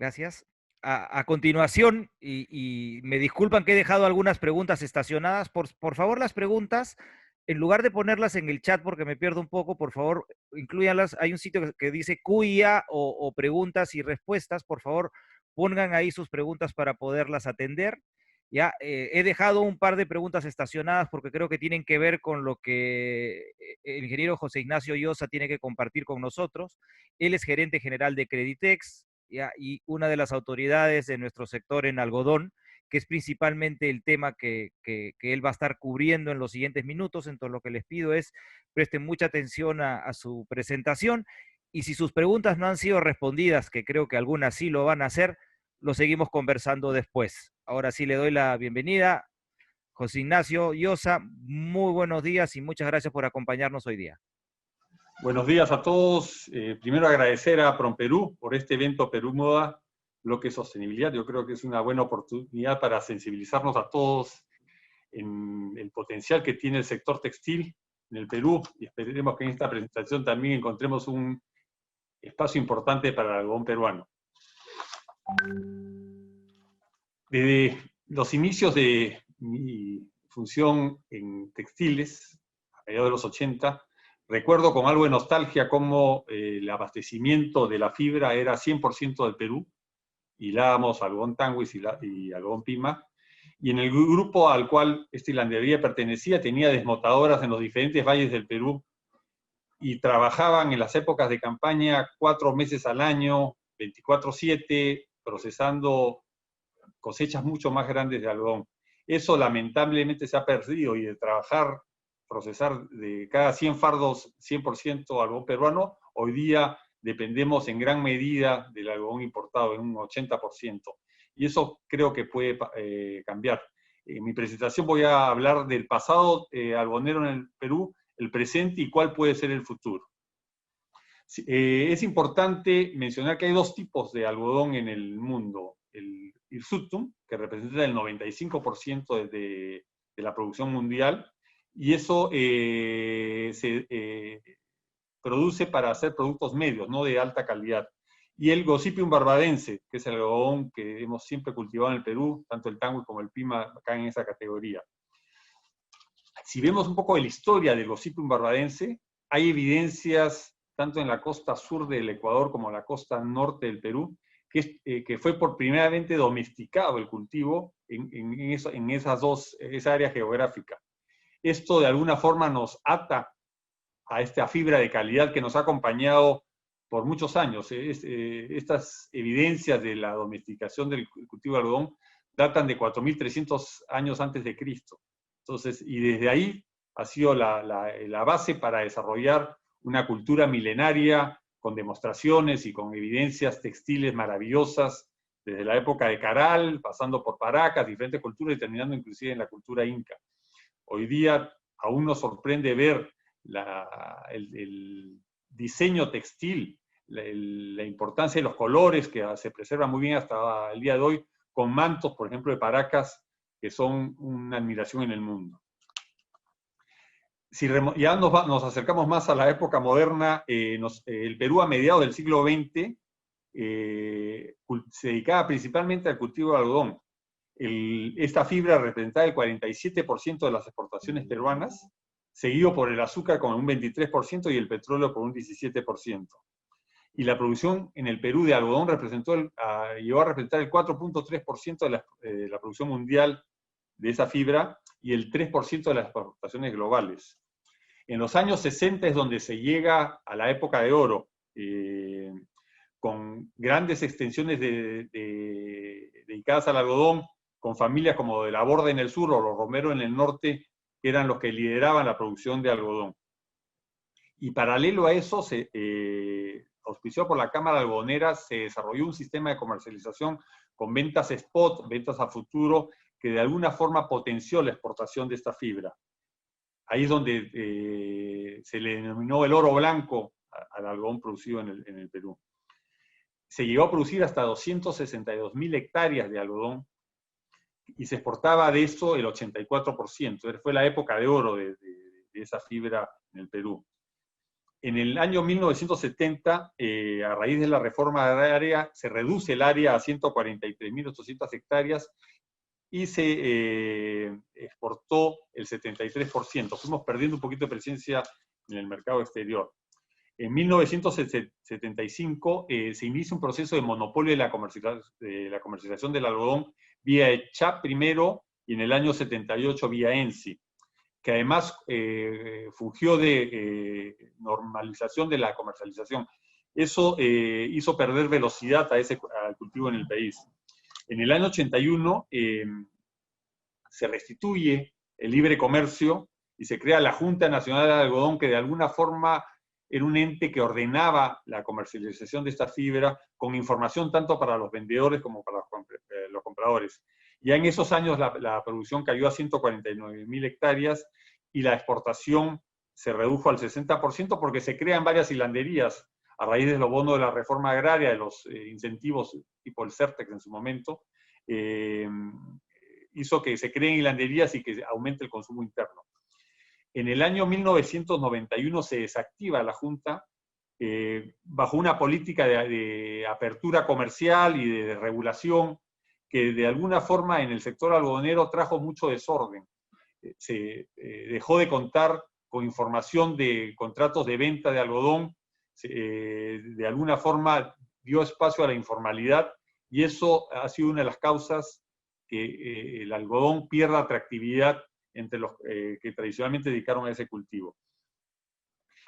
Gracias. A continuación, y me disculpan que he dejado algunas preguntas estacionadas, por favor las preguntas, en lugar de ponerlas en el chat porque me pierdo un poco, por favor, incluyanlas. Hay un sitio que dice QIA o preguntas y respuestas, por favor, pongan ahí sus preguntas para poderlas atender. Ya, he dejado un par de preguntas estacionadas porque creo que tienen que ver con lo que el ingeniero José Ignacio Llosa tiene que compartir con nosotros. Él es gerente general de Creditex, ¿ya? Y una de las autoridades de nuestro sector en algodón, que es principalmente el tema que él va a estar cubriendo en los siguientes minutos. Entonces, lo que les pido es presten mucha atención a su presentación, y si sus preguntas no han sido respondidas, que creo que algunas sí lo van a hacer, lo seguimos conversando después. Ahora sí le doy la bienvenida, José Ignacio Llosa. Muy buenos días y muchas gracias por acompañarnos hoy día. Buenos días a todos. Primero agradecer a PROMPERÚ por este evento Perú Moda, Bloque Sostenibilidad. Yo creo que es una buena oportunidad para sensibilizarnos a todos en el potencial que tiene el sector textil en el Perú, y esperemos que en esta presentación también encontremos un espacio importante para el algodón peruano. Desde los inicios de mi función en textiles, a mediados de los 80, recuerdo con algo de nostalgia cómo el abastecimiento de la fibra era 100% del Perú. Hilábamos algodón Tanguis y algodón Pima. Y en el grupo al cual esta hilandería pertenecía tenía desmotadoras en los diferentes valles del Perú y trabajaban en las épocas de campaña 4 meses al año, 24/7, procesando cosechas mucho más grandes de algodón. Eso lamentablemente se ha perdido, y de trabajar, procesar de cada 100 fardos 100% algodón peruano, hoy día dependemos en gran medida del algodón importado, en un 80%. Y eso creo que puede cambiar. En mi presentación voy a hablar del pasado algodonero en el Perú, el presente y cuál puede ser el futuro. Es importante mencionar que hay dos tipos de algodón en el mundo. El hirsutum, que representa el 95% de la producción mundial, y eso se produce para hacer productos medios, no de alta calidad. Y el Gossypium barbadense, que es el algodón que hemos siempre cultivado en el Perú, tanto el Tanguis como el Pima caen en esa categoría. Si vemos un poco de la historia del Gossypium barbadense, hay evidencias tanto en la costa sur del Ecuador como en la costa norte del Perú, que fue por primera vez domesticado el cultivo en esa área geográfica. Esto de alguna forma nos ata a esta fibra de calidad que nos ha acompañado por muchos años. Estas evidencias de la domesticación del cultivo de algodón datan de 4.300 años antes de Cristo. Entonces, y desde ahí ha sido la base para desarrollar una cultura milenaria con demostraciones y con evidencias textiles maravillosas, desde la época de Caral, pasando por Paracas, diferentes culturas y terminando inclusive en la cultura inca. Hoy día aún nos sorprende ver el diseño textil, la importancia de los colores que se preservan muy bien hasta el día de hoy, con mantos, por ejemplo, de Paracas, que son una admiración en el mundo. Si ya nos acercamos más a la época moderna, el Perú a mediados del siglo XX se dedicaba principalmente al cultivo de algodón. Esta fibra representaba el 47% de las exportaciones peruanas, seguido por el azúcar con un 23% y el petróleo por un 17%. Y la producción en el Perú de algodón llegó a representar el 4.3% de la producción mundial de esa fibra y el 3% de las exportaciones globales. En los años 60 es donde se llega a la época de oro, con grandes extensiones dedicadas al algodón, con familias como de la Borda en el sur o los Romero en el norte, que eran los que lideraban la producción de algodón. Y paralelo a eso, auspiciado por la Cámara Algodonera, se desarrolló un sistema de comercialización con ventas spot, ventas a futuro, que de alguna forma potenció la exportación de esta fibra. Ahí es donde se le denominó el oro blanco al algodón producido en el Perú. Se llegó a producir hasta 262.000 hectáreas de algodón y se exportaba de eso el 84%. Fue la época de oro de esa fibra en el Perú. En el año 1970, a raíz de la reforma agraria, se reduce el área a 143.800 hectáreas y se exportó el 73%. Fuimos perdiendo un poquito de presencia en el mercado exterior. En 1975 se inicia un proceso de monopolio de la comercialización del algodón vía ECHAP primero y en el año 78 vía ENSI, que además fungió de normalización de la comercialización. Eso hizo perder velocidad al cultivo en el país. En el año 81 se restituye el libre comercio y se crea la Junta Nacional del Algodón, que de alguna forma era un ente que ordenaba la comercialización de esta fibra con información tanto para los vendedores como para los compradores. Ya en esos años la producción cayó a 149.000 hectáreas y la exportación se redujo al 60% porque se crean varias hilanderías a raíz de los bonos de la reforma agraria, de los incentivos tipo el CERTEX en su momento, hizo que se creen hilanderías y que aumente el consumo interno. En el año 1991 se desactiva la Junta bajo una política de apertura comercial y de regulación que de alguna forma en el sector algodonero trajo mucho desorden. Se dejó de contar con información de contratos de venta de algodón, de alguna forma dio espacio a la informalidad y eso ha sido una de las causas que el algodón pierda atractividad entre los que tradicionalmente dedicaron a ese cultivo.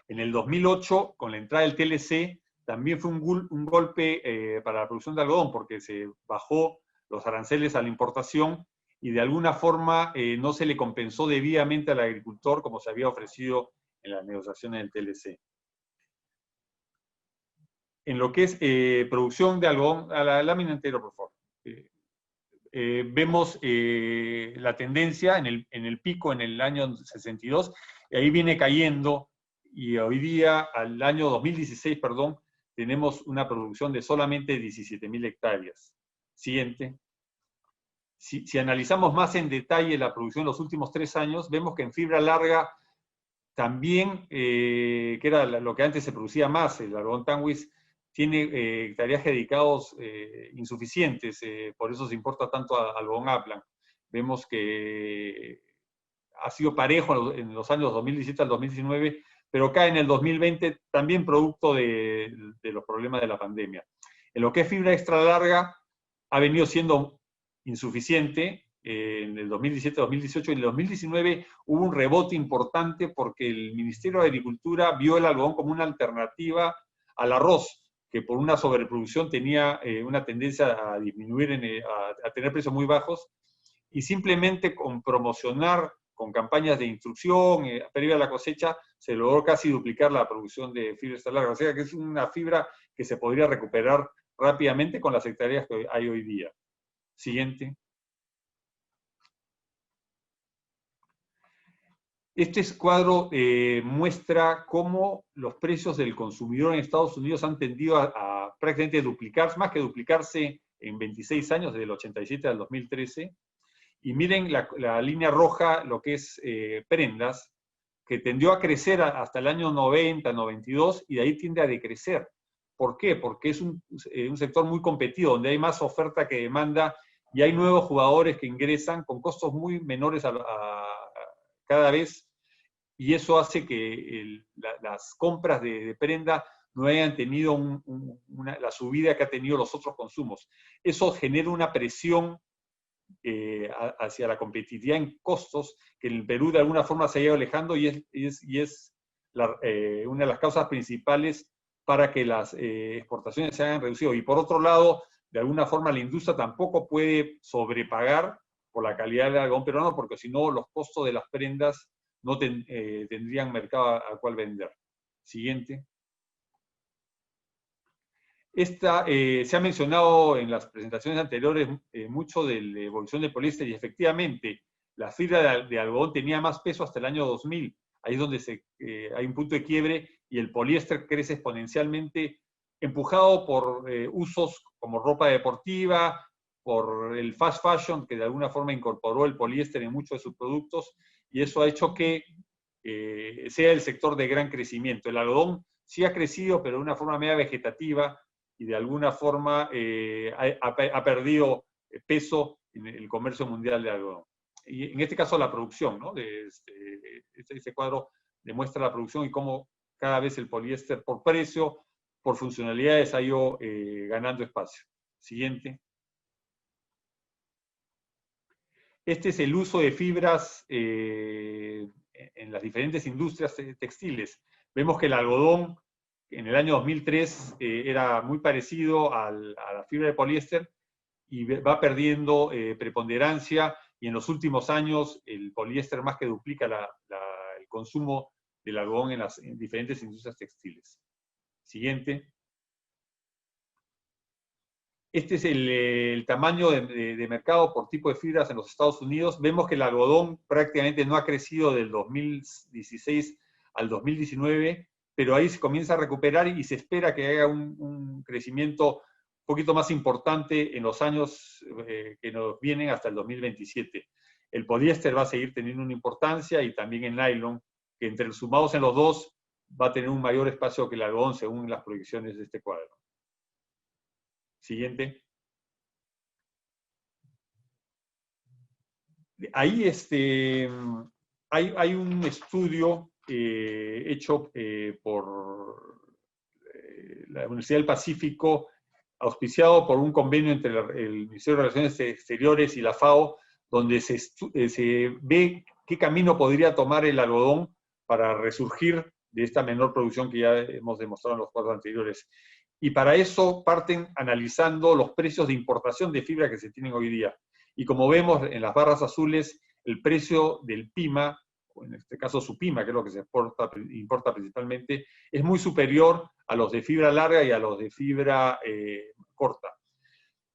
En el 2008, con la entrada del TLC, también fue un golpe para la producción de algodón, porque se bajó los aranceles a la importación y de alguna forma no se le compensó debidamente al agricultor como se había ofrecido en las negociaciones del TLC. En lo que es producción de algodón, a la lámina anterior, por favor. Vemos la tendencia en el pico en el año 62, y ahí viene cayendo, y hoy día, al año 2016, perdón, tenemos una producción de solamente 17.000 hectáreas. Siguiente. Si analizamos más en detalle la producción en los últimos 3 años, vemos que en fibra larga también, que era lo que antes se producía más, el algodón Tanwis, tiene tareas dedicados insuficientes, por eso se importa tanto algodón Aplan. Vemos que ha sido parejo en los años 2017 al 2019, pero cae en el 2020 también producto de los problemas de la pandemia. En lo que es fibra extra larga, ha venido siendo insuficiente en el 2017-2018. En el 2019 hubo un rebote importante porque el Ministerio de Agricultura vio el algodón como una alternativa al arroz, que por una sobreproducción tenía una tendencia a disminuir, a tener precios muy bajos, y simplemente con promocionar, con campañas de instrucción, previa a la cosecha, se logró casi duplicar la producción de fibra extra larga. O sea que es una fibra que se podría recuperar rápidamente con las hectáreas que hay hoy día. Siguiente. Este cuadro muestra cómo los precios del consumidor en Estados Unidos han tendido a prácticamente duplicarse, más que duplicarse en 26 años, desde el 87 al 2013. Y miren la línea roja, lo que es prendas, que tendió a crecer hasta el año 90, 92, y de ahí tiende a decrecer. ¿Por qué? Porque es un sector muy competido, donde hay más oferta que demanda, y hay nuevos jugadores que ingresan con costos muy menores cada vez, y eso hace que las compras de prenda no hayan tenido la subida que ha tenido los otros consumos. Eso genera una presión hacia la competitividad en costos que en el Perú de alguna forma se ha ido alejando y es una de las causas principales para que las exportaciones se hayan reducido. Y por otro lado, de alguna forma la industria tampoco puede sobrepagar por la calidad del algodón peruano, porque si no los costos de las prendas no tendrían mercado al cual vender. Siguiente. Se ha mencionado en las presentaciones anteriores mucho de la evolución del poliéster, y efectivamente la fibra de algodón tenía más peso hasta el año 2000. Ahí es donde hay un punto de quiebre y el poliéster crece exponencialmente, empujado por usos como ropa deportiva, por el fast fashion, que de alguna forma incorporó el poliéster en muchos de sus productos, y eso ha hecho que sea el sector de gran crecimiento. El algodón sí ha crecido, pero de una forma media vegetativa y de alguna forma ha perdido peso en el comercio mundial de algodón. Y en este caso la producción, ¿no? Este cuadro demuestra la producción y cómo cada vez el poliéster por precio, por funcionalidades ha ido ganando espacio. Siguiente. Este es el uso de fibras en las diferentes industrias textiles. Vemos que el algodón en el año 2003 era muy parecido a la fibra de poliéster y va perdiendo preponderancia, y en los últimos años el poliéster más que duplica el consumo del algodón en diferentes industrias textiles. Siguiente. Este es el tamaño de mercado por tipo de fibras en los Estados Unidos. Vemos que el algodón prácticamente no ha crecido del 2016 al 2019, pero ahí se comienza a recuperar y se espera que haya un crecimiento un poquito más importante en los años que nos vienen hasta el 2027. El poliéster va a seguir teniendo una importancia, y también el nylon, que entre los sumados en los dos va a tener un mayor espacio que el algodón según las proyecciones de este cuadro. Siguiente. Ahí hay un estudio hecho por la Universidad del Pacífico, auspiciado por un convenio entre el Ministerio de Relaciones Exteriores y la FAO, donde se ve qué camino podría tomar el algodón para resurgir de esta menor producción que ya hemos demostrado en los cuadros anteriores. Y para eso parten analizando los precios de importación de fibra que se tienen hoy día. Y como vemos en las barras azules, el precio del PIMA, o en este caso Supima, que es lo que se importa principalmente, es muy superior a los de fibra larga y a los de fibra corta.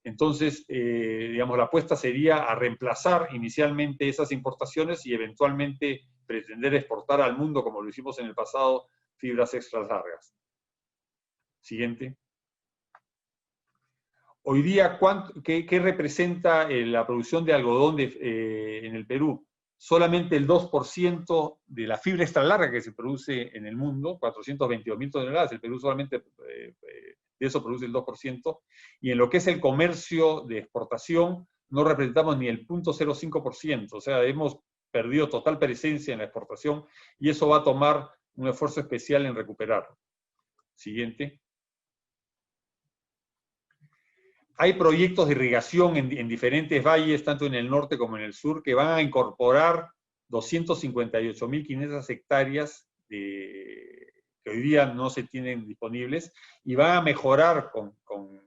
Entonces, digamos, la apuesta sería a reemplazar inicialmente esas importaciones y eventualmente pretender exportar al mundo, como lo hicimos en el pasado, fibras extras largas. Siguiente. Hoy día, ¿qué representa la producción de algodón en el Perú? Solamente el 2% de la fibra extra larga que se produce en el mundo, 422.000 toneladas, el Perú solamente de eso produce el 2%, y en lo que es el comercio de exportación no representamos ni el 0.05%, o sea, hemos perdido total presencia en la exportación, y eso va a tomar un esfuerzo especial en recuperarlo. Siguiente. Hay proyectos de irrigación en diferentes valles, tanto en el norte como en el sur, que van a incorporar 258.500 hectáreas que hoy día no se tienen disponibles, y van a mejorar con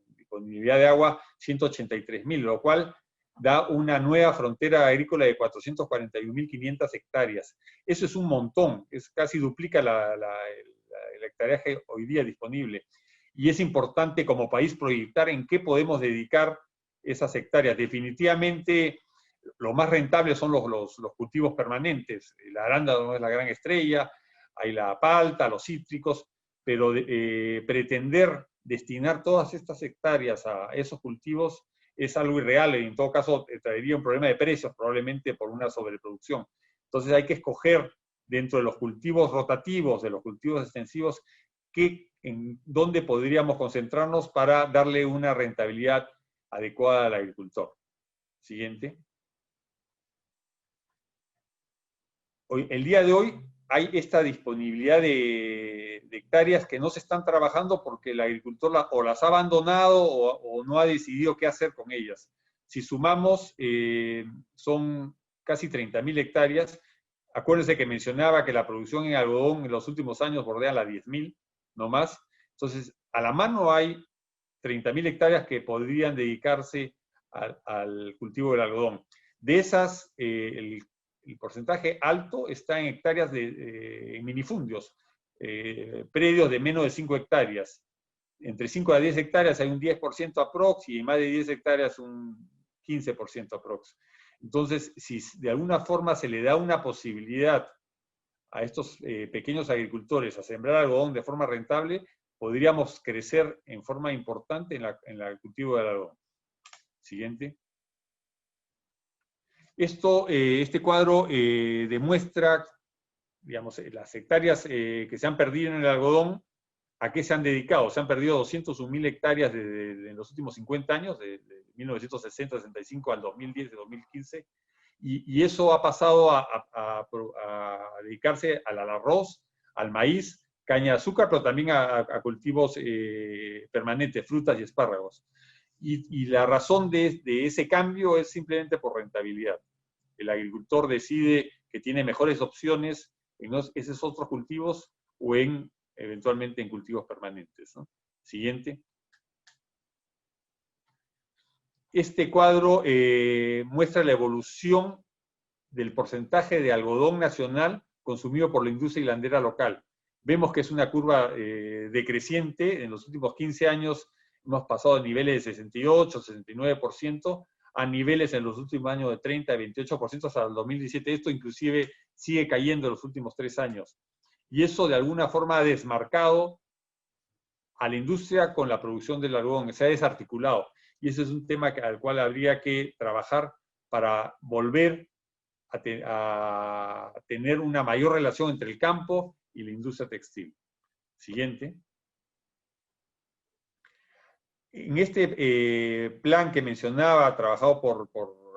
disponibilidad de agua 183.000, lo cual da una nueva frontera agrícola de 441.500 hectáreas. Eso es un montón, casi duplica el hectareaje hoy día disponible. Y es importante como país proyectar en qué podemos dedicar esas hectáreas. Definitivamente lo más rentable son los cultivos permanentes. La arándano es la gran estrella, hay la palta, los cítricos, pero pretender destinar todas estas hectáreas a esos cultivos es algo irreal, y en todo caso traería un problema de precios, probablemente por una sobreproducción. Entonces hay que escoger dentro de los cultivos rotativos, de los cultivos extensivos, en dónde podríamos concentrarnos para darle una rentabilidad adecuada al agricultor. Siguiente. El día de hoy hay esta disponibilidad de hectáreas que no se están trabajando porque el agricultor o las ha abandonado o no ha decidido qué hacer con ellas. Si sumamos, son casi 30.000 hectáreas. Acuérdense que mencionaba que la producción en algodón en los últimos años bordea las 10.000, no más. Entonces, a la mano hay 30.000 hectáreas que podrían dedicarse al cultivo del algodón. De esas, el porcentaje alto está en hectáreas en minifundios, predios de menos de 5 hectáreas. Entre 5 a 10 hectáreas hay un 10% aprox, y más de 10 hectáreas un 15% aprox. Entonces, si de alguna forma se le da una posibilidad a estos pequeños agricultores a sembrar algodón de forma rentable, podríamos crecer en forma importante en el cultivo del algodón. Siguiente. Este cuadro demuestra, digamos, las hectáreas que se han perdido en el algodón ¿A qué se han dedicado? Se han perdido 201.000 hectáreas en los últimos 50 años, de 1960-65 al 2010-2015, y eso ha pasado a dedicarse al arroz, al maíz, caña de azúcar, pero también a cultivos permanentes, frutas y espárragos. Y la razón de ese cambio es simplemente por rentabilidad. El agricultor decide que tiene mejores opciones en esos otros cultivos o eventualmente en cultivos permanentes, ¿no? Siguiente. Este cuadro muestra la evolución del porcentaje de algodón nacional consumido por la industria hilandera local. Vemos que es una curva decreciente. En los últimos 15 años hemos pasado de niveles de 68, 69%, a niveles en los últimos años de 30, 28% hasta el 2017. Esto inclusive sigue cayendo en los últimos 3 años. Y eso de alguna forma ha desmarcado a la industria con la producción del algodón, se ha desarticulado. Y ese es un tema al cual habría que trabajar para volver a tener una mayor relación entre el campo y la industria textil. Siguiente. En este plan que mencionaba, trabajado por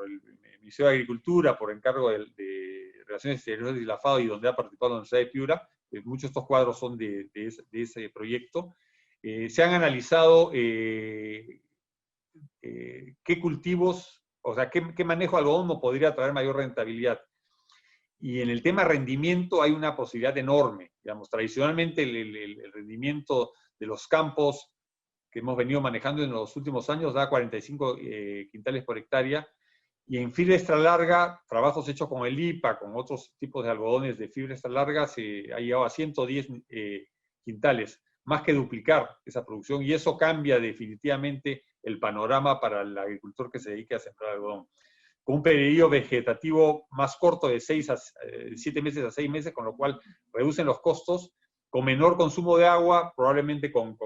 el Ministerio de Agricultura, por encargo de Relaciones Exteriores y la FAO, y donde ha participado la Universidad de Piura, muchos de estos cuadros son de ese proyecto, se han analizado qué cultivos, o sea, qué manejo de algodón nos podría traer mayor rentabilidad. Y en el tema rendimiento hay una posibilidad enorme. Digamos, tradicionalmente el rendimiento de los campos que hemos venido manejando en los últimos años da 45 quintales por hectárea, y en fibra extra larga, trabajos hechos con el IPA, con otros tipos de algodones de fibra extra larga, se ha llegado a 110 quintales, más que duplicar esa producción, y eso cambia definitivamente el panorama para el agricultor que se dedique a sembrar algodón. Con un periodo vegetativo más corto de 7 meses a 6 meses, con lo cual reducen los costos, con menor consumo de agua, probablemente con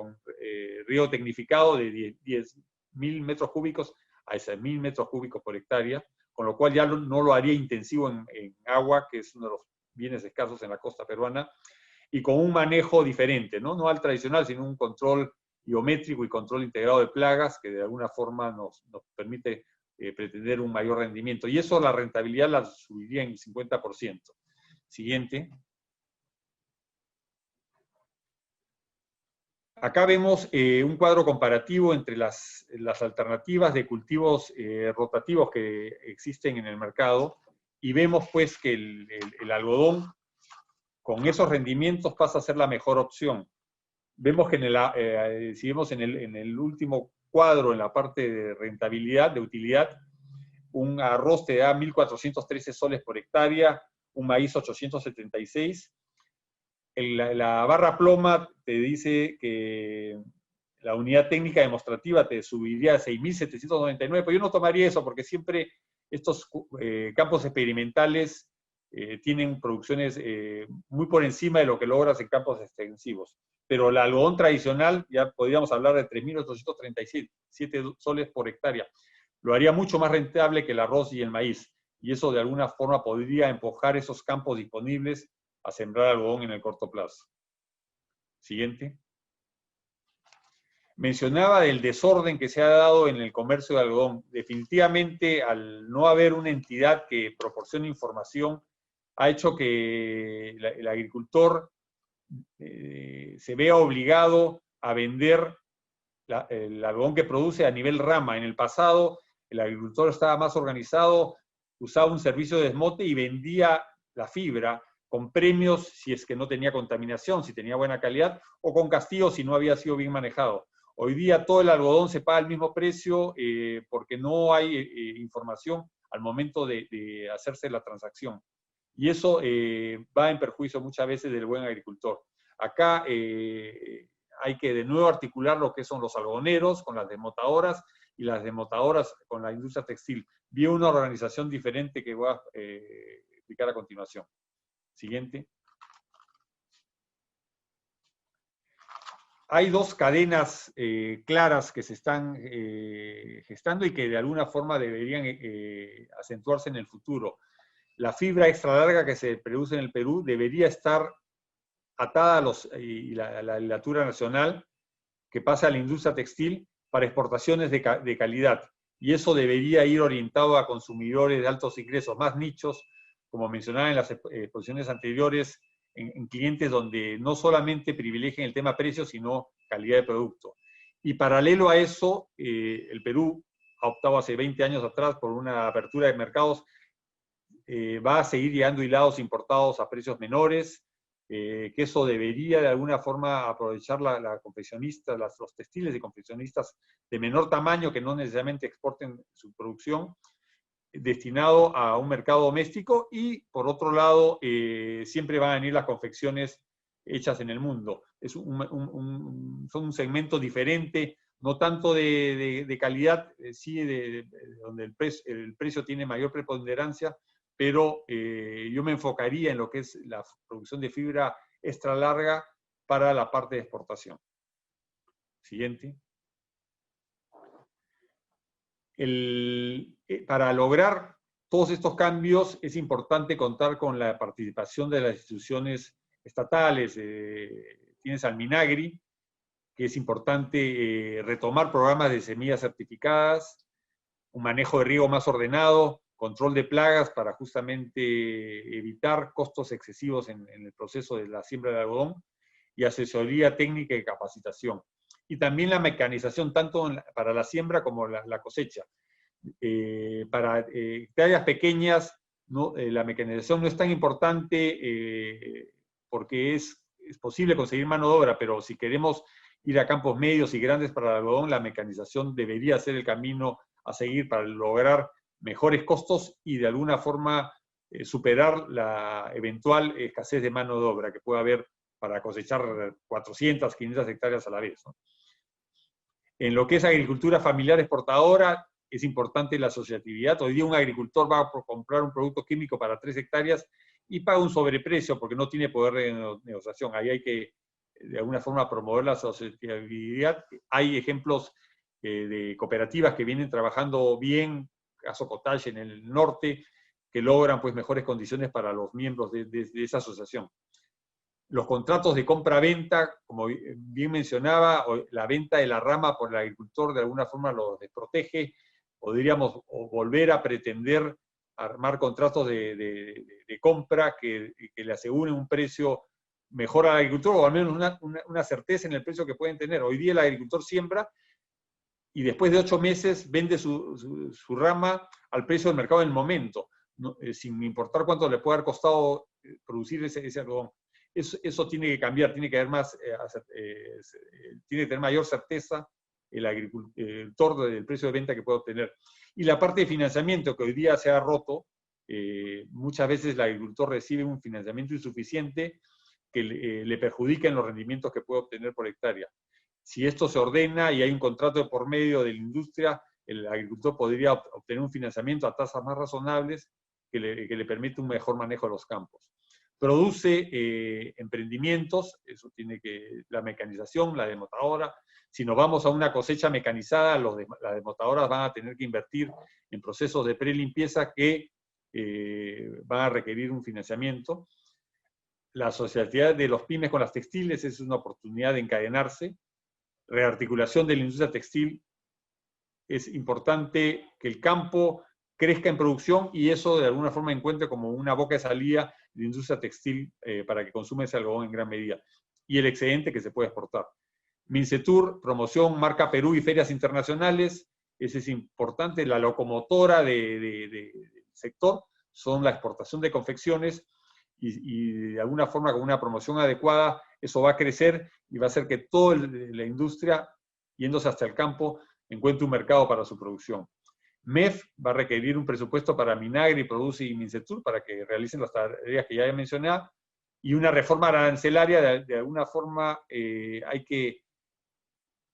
riego tecnificado de 10.000 metros cúbicos a 6.000 metros cúbicos por hectárea, con lo cual ya no lo haría intensivo en agua, que es uno de los bienes escasos en la costa peruana, y con un manejo diferente, no al tradicional, sino un control biométrico y control integrado de plagas, que de alguna forma nos permite pretender un mayor rendimiento. Y eso la rentabilidad la subiría en 50%. Siguiente. Acá vemos un cuadro comparativo entre las alternativas de cultivos rotativos que existen en el mercado, y vemos pues que el algodón con esos rendimientos pasa a ser la mejor opción. Vemos que si vemos en el último cuadro, en la parte de rentabilidad, de utilidad, un arroz te da 1.413 soles por hectárea, un maíz 876. La barra ploma te dice que la unidad técnica demostrativa te subiría a 6.799, pero yo no tomaría eso porque siempre estos campos experimentales tienen producciones muy por encima de lo que logras en campos extensivos. Pero el algodón tradicional, ya podríamos hablar de 3.837 soles por hectárea. Lo haría mucho más rentable que el arroz y el maíz. Y eso de alguna forma podría empujar esos campos disponibles a sembrar algodón en el corto plazo. Siguiente. Mencionaba del desorden que se ha dado en el comercio de algodón. Definitivamente, al no haber una entidad que proporcione información, ha hecho que el agricultor se vea obligado a vender el algodón que produce a nivel rama. En el pasado, el agricultor estaba más organizado, usaba un servicio de desmote y vendía la fibra con premios si es que no tenía contaminación, si tenía buena calidad, o con castigos si no había sido bien manejado. Hoy día todo el algodón se paga al mismo precio porque no hay información al momento de hacerse la transacción. Y eso va en perjuicio muchas veces del buen agricultor. Acá hay que de nuevo articular lo que son los algodoneros con las desmotadoras y las desmotadoras con la industria textil. Vi una organización diferente que voy a explicar a continuación. Siguiente. Hay dos cadenas claras que se están gestando y que de alguna forma deberían acentuarse en el futuro. La fibra extra larga que se produce en el Perú debería estar atada a la legislatura nacional que pasa a la industria textil para exportaciones de calidad. Y eso debería ir orientado a consumidores de altos ingresos, más nichos, como mencionaba en las exposiciones anteriores, en clientes donde no solamente privilegien el tema precio, sino calidad de producto. Y paralelo a eso, el Perú ha optado hace 20 años atrás por una apertura de mercados, va a seguir llegando hilados importados a precios menores, que eso debería de alguna forma aprovechar la confeccionista, los textiles y confeccionistas de menor tamaño que no necesariamente exporten su producción, destinado a un mercado doméstico, y por otro lado siempre van a venir las confecciones hechas en el mundo. Son un segmento diferente, no tanto de calidad, sí donde el precio tiene mayor preponderancia, pero yo me enfocaría en lo que es la producción de fibra extra larga para la parte de exportación. Siguiente. Para lograr todos estos cambios es importante contar con la participación de las instituciones estatales. Tienes al Minagri, que es importante retomar programas de semillas certificadas, un manejo de riego más ordenado, control de plagas para justamente evitar costos excesivos en el proceso de la siembra de algodón, y asesoría técnica y capacitación. Y también la mecanización, tanto para la siembra como la cosecha. Para hectáreas pequeñas, la mecanización no es tan importante porque es posible conseguir mano de obra, pero si queremos ir a campos medios y grandes para el algodón, la mecanización debería ser el camino a seguir para lograr mejores costos y de alguna forma superar la eventual escasez de mano de obra que pueda haber para cosechar 400, 500 hectáreas a la vez, ¿no? En lo que es agricultura familiar exportadora, es importante la asociatividad. Hoy día un agricultor va a comprar un producto químico para 3 hectáreas y paga un sobreprecio porque no tiene poder de negociación. Ahí hay que, de alguna forma, promover la asociatividad. Hay ejemplos de cooperativas que vienen trabajando bien, caso Cottage en el norte, que logran pues mejores condiciones para los miembros de esa asociación. Los contratos de compra-venta, como bien mencionaba, la venta de la rama por el agricultor de alguna forma los desprotege. Podríamos volver a pretender armar contratos de compra que le aseguren un precio mejor al agricultor, o al menos una certeza en el precio que pueden tener. Hoy día el agricultor siembra y después de 8 meses vende su rama al precio del mercado en el momento, ¿no? Sin importar cuánto le puede haber costado producir ese algodón. Eso tiene que cambiar, tiene que haber más, tiene que tener mayor certeza el agricultor del precio de venta que puede obtener. Y la parte de financiamiento, que hoy día se ha roto, muchas veces el agricultor recibe un financiamiento insuficiente que le perjudica en los rendimientos que puede obtener por hectárea. Si esto se ordena y hay un contrato de por medio de la industria, el agricultor podría obtener un financiamiento a tasas más razonables que le permite un mejor manejo de los campos. Produce emprendimientos, eso tiene que, la mecanización, la desmotadora. Si nos vamos a una cosecha mecanizada, las desmotadoras van a tener que invertir en procesos de prelimpieza que van a requerir un financiamiento. La asociatividad de los pymes con las textiles es una oportunidad de encadenarse. Rearticulación de la industria textil, es importante que el campo crezca en producción y eso de alguna forma encuentre como una boca de salida de industria textil para que consuma ese algodón en gran medida. Y el excedente que se puede exportar. Mincetur, promoción, marca Perú y ferias internacionales, ese es importante. La locomotora del sector son la exportación de confecciones y de alguna forma con una promoción adecuada, eso va a crecer y va a hacer que toda la industria, yéndose hasta el campo, encuentre un mercado para su producción. MEF va a requerir un presupuesto para Minagri, Produce y Mincetur para que realicen las tareas que ya he mencionado, y una reforma arancelaria. De alguna forma hay que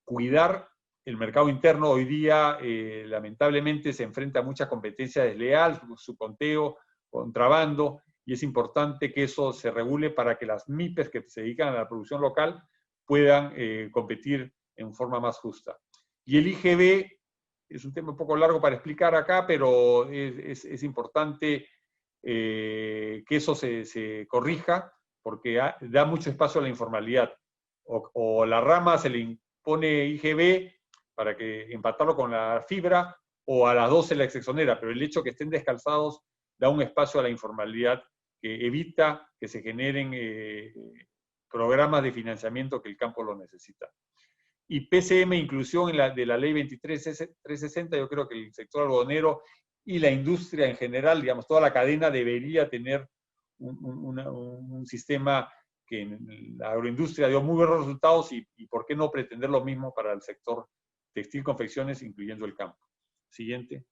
cuidar el mercado interno. Hoy día lamentablemente se enfrenta a mucha competencia desleal, subconteo, contrabando, y es importante que eso se regule para que las MIPES que se dedican a la producción local puedan competir en forma más justa. Y el IGB es un tema un poco largo para explicar acá, pero es importante que eso se corrija, porque da mucho espacio a la informalidad. O la rama se le impone IGB para que empatarlo con la fibra, o a las dos se la exonera, pero el hecho que estén descalzados da un espacio a la informalidad que evita que se generen programas de financiamiento que el campo lo necesita. Y PCM, inclusión de la ley 23.360, yo creo que el sector algodonero y la industria en general, digamos, toda la cadena debería tener un sistema que en la agroindustria dio muy buenos resultados y por qué no pretender lo mismo para el sector textil, confecciones, incluyendo el campo. Siguiente.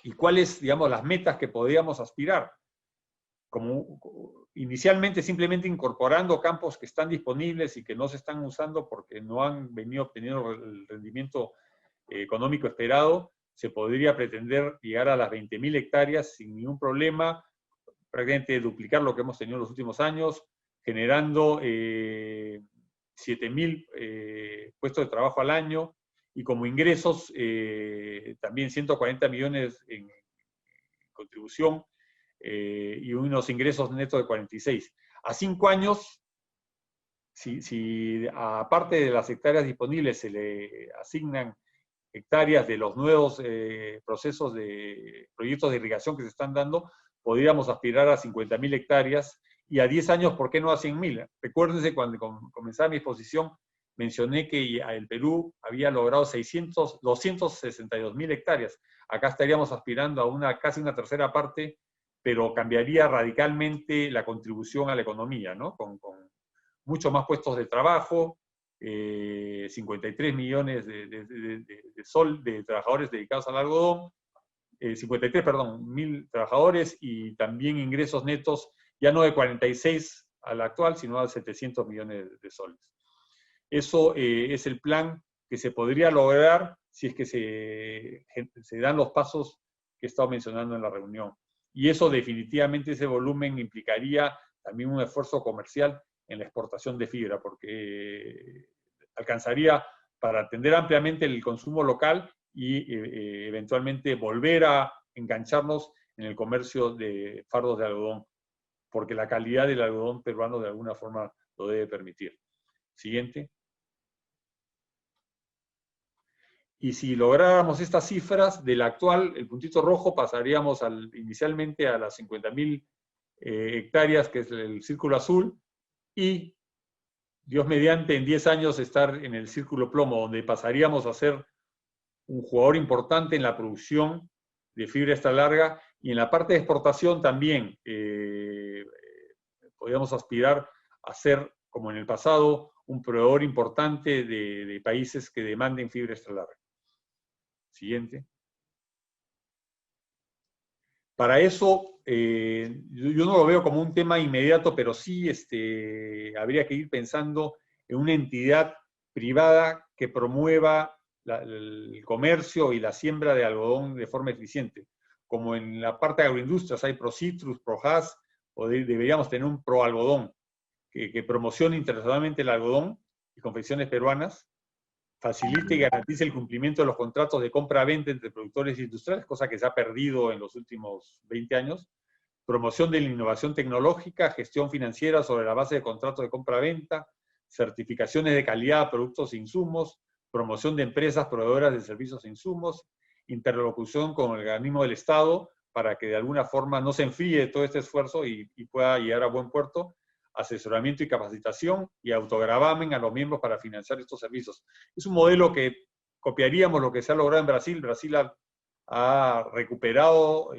¿Y cuáles, digamos, las metas que podríamos aspirar? Como inicialmente simplemente incorporando campos que están disponibles y que no se están usando porque no han venido obteniendo el rendimiento económico esperado, se podría pretender llegar a las 20.000 hectáreas sin ningún problema, prácticamente duplicar lo que hemos tenido en los últimos años, generando 7.000 puestos de trabajo al año y como ingresos también 140 millones en contribución y unos ingresos netos de 46. A 5 años, si aparte de las hectáreas disponibles se le asignan hectáreas de los nuevos proyectos de irrigación que se están dando, podríamos aspirar a 50.000 hectáreas y a 10 años, ¿por qué no a 100.000? Recuérdense cuando comenzaba mi exposición, mencioné que el Perú había logrado 262.000 hectáreas. Acá estaríamos aspirando a casi una tercera parte, pero cambiaría radicalmente la contribución a la economía, ¿no? Con muchos más puestos de trabajo, 53 millones de trabajadores dedicados al algodón, 53.000 trabajadores y también ingresos netos, ya no de 46 al actual, sino de 700 millones de soles. Eso es el plan que se podría lograr si es que se dan los pasos que he estado mencionando en la reunión. Y eso definitivamente, ese volumen implicaría también un esfuerzo comercial en la exportación de fibra, porque alcanzaría para atender ampliamente el consumo local y eventualmente volver a engancharnos en el comercio de fardos de algodón, porque la calidad del algodón peruano de alguna forma lo debe permitir. Siguiente. Y si lográramos estas cifras, del actual, el puntito rojo, pasaríamos inicialmente a las 50.000 hectáreas, que es el círculo azul, y Dios mediante, en 10 años estar en el círculo plomo, donde pasaríamos a ser un jugador importante en la producción de fibra extra larga y en la parte de exportación también podríamos aspirar a ser, como en el pasado, un proveedor importante de países que demanden fibra extra larga. Siguiente. Para eso, yo no lo veo como un tema inmediato, pero sí habría que ir pensando en una entidad privada que promueva el comercio y la siembra de algodón de forma eficiente. Como en la parte de agroindustrias hay ProCitrus, ProHaz, deberíamos tener un ProAlgodón que promocione internacionalmente el algodón y confecciones peruanas, facilite y garantice el cumplimiento de los contratos de compra-venta entre productores e industriales, cosa que se ha perdido en los últimos 20 años, promoción de la innovación tecnológica, gestión financiera sobre la base de contratos de compra-venta, certificaciones de calidad de productos e insumos, promoción de empresas proveedoras de servicios e insumos, interlocución con el organismo del Estado para que de alguna forma no se enfríe todo este esfuerzo y pueda llegar a buen puerto, asesoramiento y capacitación y autogravamen a los miembros para financiar estos servicios. Es un modelo que copiaríamos lo que se ha logrado en Brasil. Brasil ha recuperado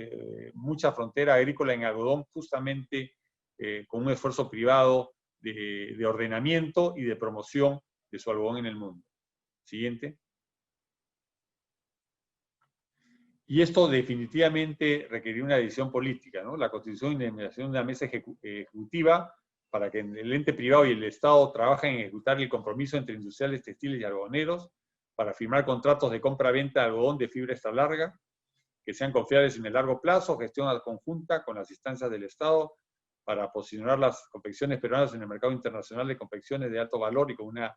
mucha frontera agrícola en algodón justamente con un esfuerzo privado de ordenamiento y de promoción de su algodón en el mundo. Siguiente. Y esto definitivamente requeriría una decisión política, ¿no? La constitución y la eliminación de una mesa ejecutiva para que el ente privado y el Estado trabajen en ejecutar el compromiso entre industriales, textiles y algodoneros para firmar contratos de compra-venta de algodón de fibra extra larga, que sean confiables en el largo plazo, gestión conjunta con las instancias del Estado para posicionar las confecciones peruanas en el mercado internacional de confecciones de alto valor y con una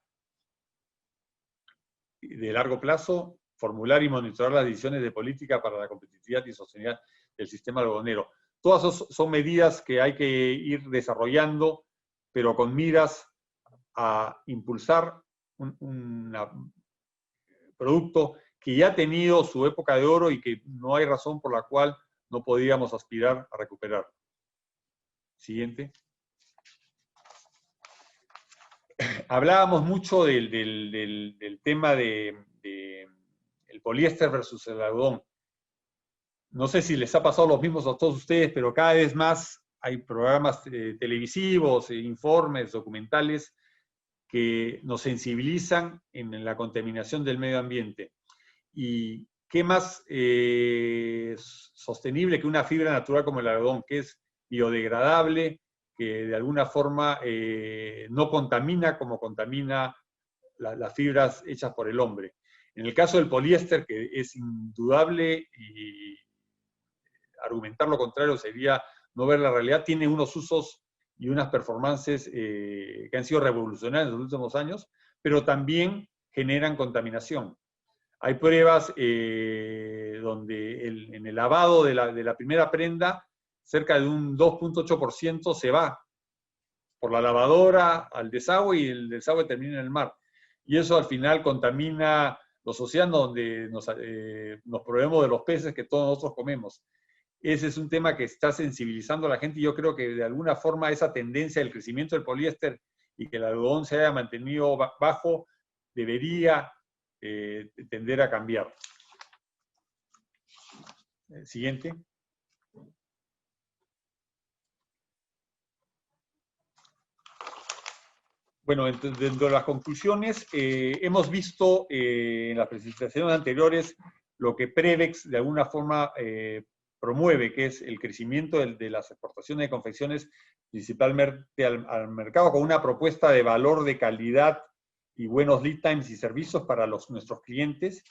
de largo plazo, formular y monitorar las decisiones de política para la competitividad y sostenibilidad del sistema algodonero. todas son medidas que hay que ir desarrollando, pero con miras a impulsar un producto que ya ha tenido su época de oro y que no hay razón por la cual no podríamos aspirar a recuperar. Siguiente. Hablábamos mucho del tema del poliéster versus el algodón. No sé si les ha pasado lo mismo a todos ustedes, pero cada vez más hay programas televisivos, informes, documentales que nos sensibilizan en la contaminación del medio ambiente. ¿Y qué más sostenible que una fibra natural como el algodón, que es biodegradable, que de alguna forma no contamina como contamina las fibras hechas por el hombre? En el caso del poliéster, que es indudable y argumentar lo contrario sería no ver la realidad, tiene unos usos y unas performances que han sido revolucionarias en los últimos años, pero también generan contaminación. Hay pruebas donde en el lavado de la primera prenda, cerca de un 2.8% se va por la lavadora al desagüe y el desagüe termina en el mar. Y eso al final contamina los océanos donde nos proveemos de los peces que todos nosotros comemos. Ese es un tema que está sensibilizando a la gente y yo creo que de alguna forma esa tendencia del crecimiento del poliéster y que el algodón se haya mantenido bajo debería tender a cambiar. Siguiente. Bueno, dentro de las conclusiones, hemos visto en las presentaciones anteriores lo que Prevex de alguna forma promueve, que es el crecimiento de las exportaciones de confecciones, principalmente al mercado, con una propuesta de valor, de calidad y buenos lead times y servicios para nuestros clientes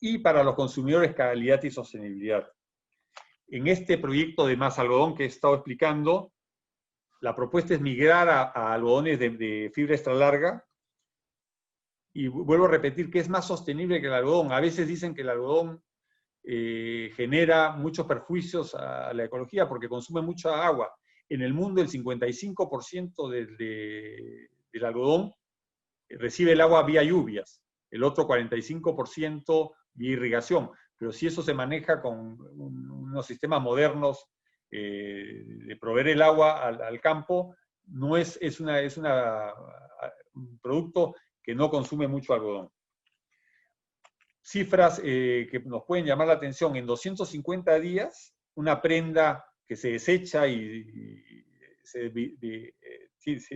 y para los consumidores, calidad y sostenibilidad. En este proyecto de Más Algodón que he estado explicando, la propuesta es migrar a algodones de fibra extra larga. Y vuelvo a repetir que es más sostenible que el algodón. A veces dicen que el algodón genera muchos perjuicios a la ecología porque consume mucha agua. En el mundo el 55% del algodón recibe el agua vía lluvias, el otro 45% vía irrigación. Pero si eso se maneja con unos sistemas modernos de proveer el agua al campo, no es un producto que no consume mucho algodón. Cifras que nos pueden llamar la atención: en 250 días, una prenda que se desecha y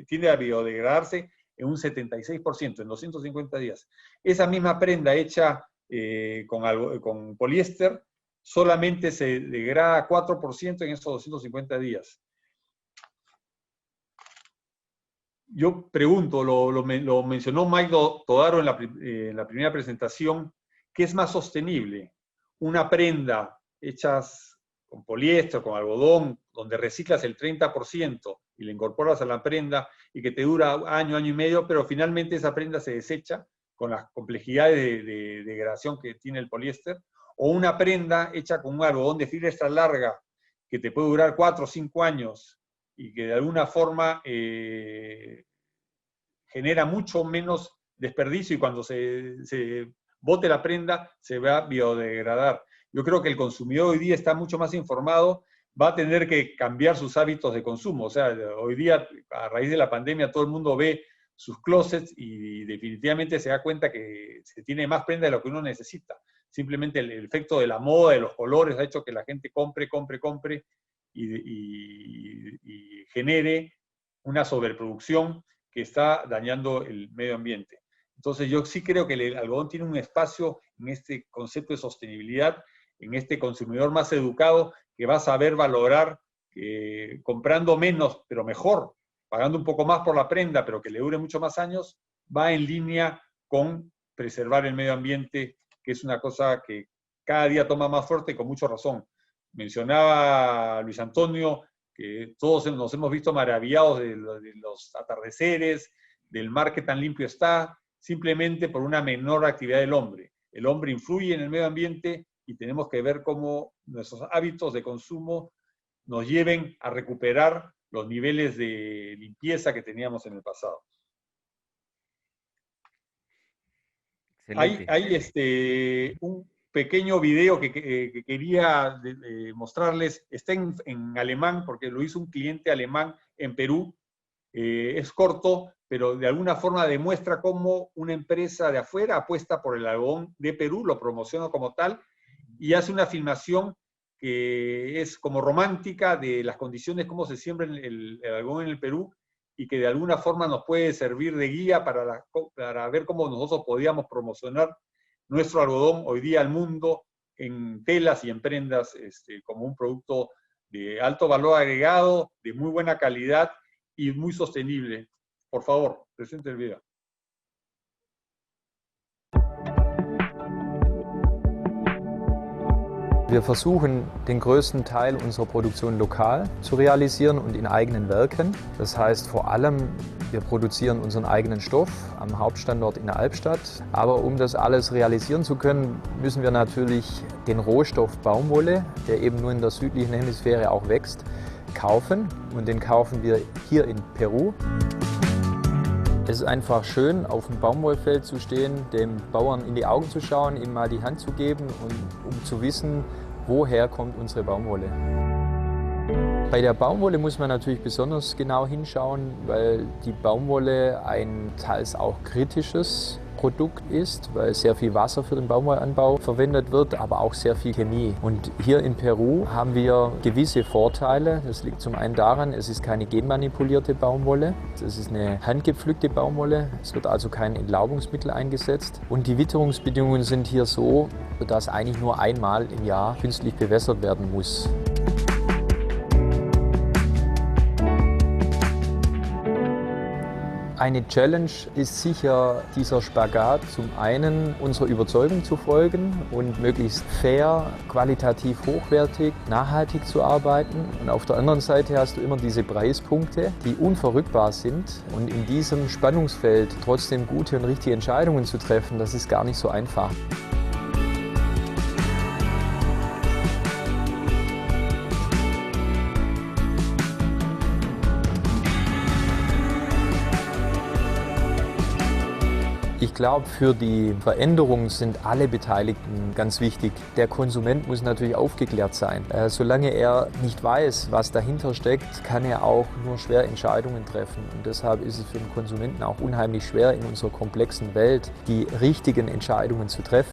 tiende a biodegradarse en un 76%, en 250 días. Esa misma prenda hecha con poliéster solamente se degrada 4% en esos 250 días. Yo pregunto, lo mencionó Mike Todaro en la primera presentación, ¿qué es más sostenible? Una prenda hecha con poliéster, con algodón, donde reciclas el 30% y le incorporas a la prenda y que te dura año, año y medio, pero finalmente esa prenda se desecha con las complejidades de degradación que tiene el poliéster, o una prenda hecha con un algodón de fibra extra larga que te puede durar 4 o 5 años y que de alguna forma genera mucho menos desperdicio y cuando se bote la prenda se va a biodegradar. Yo creo que el consumidor hoy día está mucho más informado, va a tener que cambiar sus hábitos de consumo. O sea, hoy día, a raíz de la pandemia, todo el mundo ve sus closets y definitivamente se da cuenta que se tiene más prenda de lo que uno necesita. Simplemente el efecto de la moda, de los colores, ha hecho que la gente compre y genere una sobreproducción que está dañando el medio ambiente. Entonces yo sí creo que el algodón tiene un espacio en este concepto de sostenibilidad, en este consumidor más educado que va a saber valorar comprando menos, pero mejor, pagando un poco más por la prenda, pero que le dure mucho más años, va en línea con preservar el medio ambiente, que es una cosa que cada día toma más fuerte y con mucha razón. Mencionaba Luis Antonio que todos nos hemos visto maravillados de los atardeceres, del mar que tan limpio está, simplemente por una menor actividad del hombre. El hombre influye en el medio ambiente y tenemos que ver cómo nuestros hábitos de consumo nos lleven a recuperar los niveles de limpieza que teníamos en el pasado. Excelente. Hay un pequeño video que quería mostrarles. Está en alemán, porque lo hizo un cliente alemán en Perú. Es corto, pero de alguna forma demuestra cómo una empresa de afuera apuesta por el algodón de Perú, lo promociona como tal, y hace una filmación que es como romántica de las condiciones, cómo se siembra el algodón en el Perú, y que de alguna forma nos puede servir de guía para ver cómo nosotros podíamos promocionar nuestro algodón hoy día al mundo en telas y en prendas como un producto de alto valor agregado, de muy buena calidad y muy sostenible. Por favor, presente el video. Wir versuchen, den größten Teil unserer Produktion lokal zu realisieren und in eigenen Werken. Das heißt vor allem, wir produzieren unseren eigenen Stoff am Hauptstandort in der Albstadt. Aber um das alles realisieren zu können, müssen wir natürlich den Rohstoff Baumwolle, der eben nur in der südlichen Hemisphäre auch wächst, kaufen. Und den kaufen wir hier in Peru. Es ist einfach schön, auf dem Baumwollfeld zu stehen, dem Bauern in die Augen zu schauen, ihm mal die Hand zu geben, um zu wissen, woher kommt unsere Baumwolle. Bei der Baumwolle muss man natürlich besonders genau hinschauen, weil die Baumwolle ein teils auch kritisches Produkt ist, weil sehr viel Wasser für den Baumwollanbau verwendet wird, aber auch sehr viel Chemie. Und hier in Peru haben wir gewisse Vorteile. Das liegt zum einen daran, es ist keine genmanipulierte Baumwolle, es ist eine handgepflückte Baumwolle, es wird also kein Entlaubungsmittel eingesetzt. Und die Witterungsbedingungen sind hier so, dass eigentlich nur einmal im Jahr künstlich bewässert werden muss. Eine Challenge ist sicher dieser Spagat, zum einen unserer Überzeugung zu folgen und möglichst fair, qualitativ hochwertig, nachhaltig zu arbeiten. Und auf der anderen Seite hast du immer diese Preispunkte, die unverrückbar sind. Und in diesem Spannungsfeld trotzdem gute und richtige Entscheidungen zu treffen, das ist gar nicht so einfach. Ich glaube, für die Veränderung sind alle Beteiligten ganz wichtig. Der Konsument muss natürlich aufgeklärt sein. Solange er nicht weiß, was dahinter steckt, kann er auch nur schwer Entscheidungen treffen. Und deshalb ist es für den Konsumenten auch unheimlich schwer, in unserer komplexen Welt die richtigen Entscheidungen zu treffen.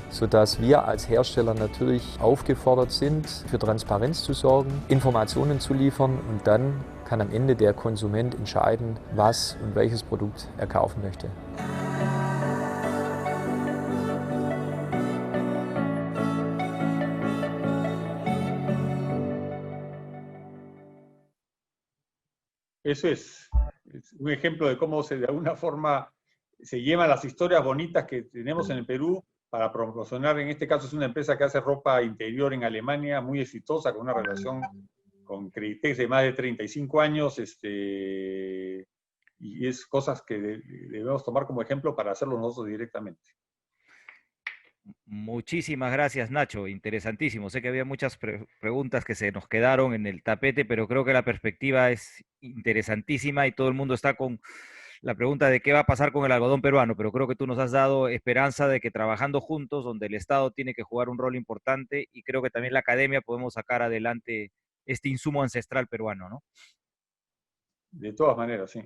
Sodass wir als Hersteller natürlich aufgefordert sind, für Transparenz zu sorgen, Informationen zu liefern und dann kann am Ende der Konsument entscheiden, was und welches Produkt er kaufen möchte. Eso es un ejemplo de cómo de alguna forma se llevan las historias bonitas que tenemos en el Perú para promocionar. En este caso es una empresa que hace ropa interior en Alemania, muy exitosa, con una relación con Creditex de más de 35 años, y es cosas que debemos tomar como ejemplo para hacerlo nosotros directamente. Muchísimas gracias, Nacho. Interesantísimo. Sé que había muchas preguntas que se nos quedaron en el tapete, pero creo que la perspectiva es interesantísima y todo el mundo está con la pregunta de qué va a pasar con el algodón peruano, pero creo que tú nos has dado esperanza de que trabajando juntos, donde el Estado tiene que jugar un rol importante y creo que también la academia podemos sacar adelante este insumo ancestral peruano, ¿no? De todas maneras, sí.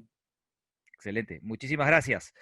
Excelente. Muchísimas gracias.